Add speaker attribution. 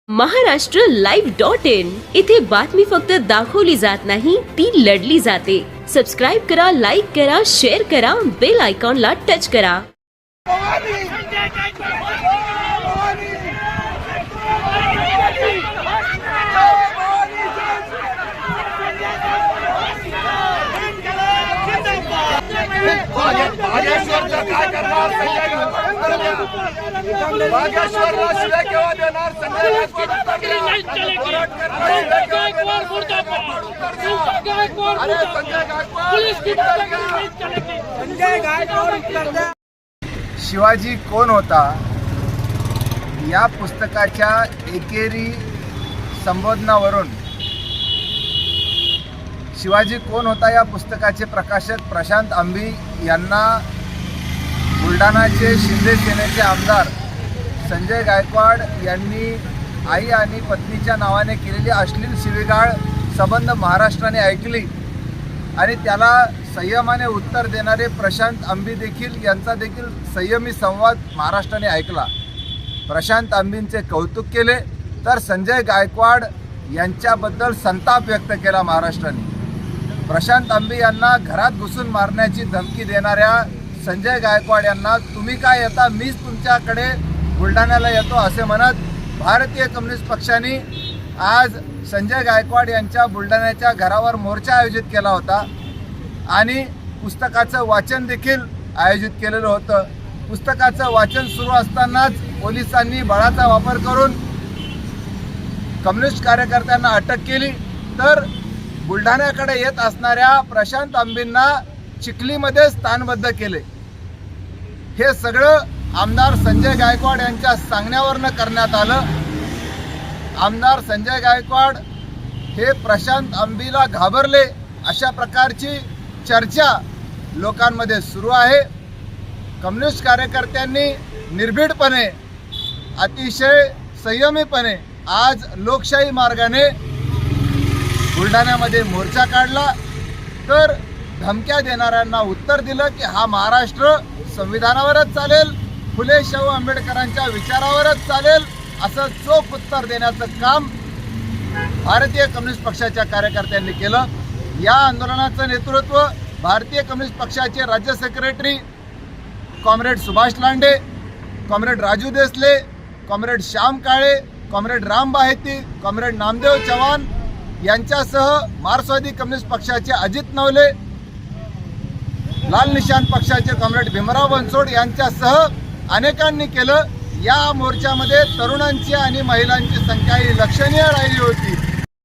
Speaker 1: महाराष्ट्रलाइव्ह.in इथे बातमी फक्त दाखवली जात नाही, ती लढली जाते। सबस्क्राइब करा, लाईक करा, शेअर करा, बेल आयकॉनला टच करा।
Speaker 2: शिवाजी कोण होता या पुस्तकाच्या एकेरी संबोधनावरून शिवाजी कोण होता या पुस्तकाचे प्रकाशक प्रशांत आंबी यांना बुलढाणाचे शिंदे सेनेचे आमदार संजय गायकवाड यांनी आई आणि पत्नीच्या नावाने केलेली अश्लील शिवीगाळ संबंध महाराष्ट्राने ऐकली आणि त्याला संयमाने उत्तर देणारे प्रशांत आंबी देखील यांचा देखील संयमी संवाद महाराष्ट्राने ऐकला। प्रशांत आंबींचे कौतुक केले तर संजय गायकवाड यांच्याबद्दल संताप व्यक्त केला महाराष्ट्राने। प्रशांत आंबी यांना घरात घुसून मारण्याची धमकी देणाऱ्या संजय गायकवाड यांना तुम्ही काय येता, मीच तुमच्याकडे बुलढाण्याला येतो असे म्हणत भारतीय कम्युनिस्ट पक्षाने आज संजय गायकवाड यांच्या बुलढाण्याच्या घरावर मोर्चा आयोजित केला होता आणि पुस्तकाचं वाचन देखील आयोजित केलेलं होतं। पुस्तकाचं वाचन सुरू असतानाच पोलिसांनी बळाचा वापर करून कम्युनिस्ट कार्यकर्त्यांना अटक केली तर बुलढाण्याकडे येत असणाऱ्या प्रशांत आंबींना चिखलीमध्ये स्थानबद्ध केले। हे सगळं आमदार संजय गायकवाड यांच्या सांगण्यावरनं करण्यात आलं। आमदार संजय गायकवाड हे प्रशांत आंबीला घाबरले अशा प्रकारची चर्चा लोकांमध्ये सुरू आहे। कम्युनिस्ट कार्यकर्त्यांनी निर्भीडपणे अतिशय संयमीपणे आज लोकशाही मार्गाने बुलढाण्यामध्ये मोर्चा काढला तर धमक्या देणाऱ्यांना उत्तर दिलं की हा महाराष्ट्र संविधानावरच चालेल, फुले शाहू आंबेडकरांच्या विचारावरच चालेल असं चोख उत्तर देण्याचं काम भारतीय कम्युनिस्ट पक्षाच्या कार्यकर्त्यांनी केलं। या आंदोलनाचं नेतृत्व भारतीय कम्युनिस्ट पक्षाचे राज्य secretary comrade Subhash Lande, comrade Raju Desale, comrade Shyam Kale, comrade Ram Baheti, comrade Namdev Chavan यांच्यासह मार्क्सवादी कम्युनिस्ट पक्षाचे अजित नवले, लाल निशाण पक्षाचे कॉम्रेड भीमराव बनसोड यांच्यासह अनेकांनी केलं। या मोर्चामध्ये तरुणांची आणि महिलांची संख्या ही लक्षणीय राहिली होती।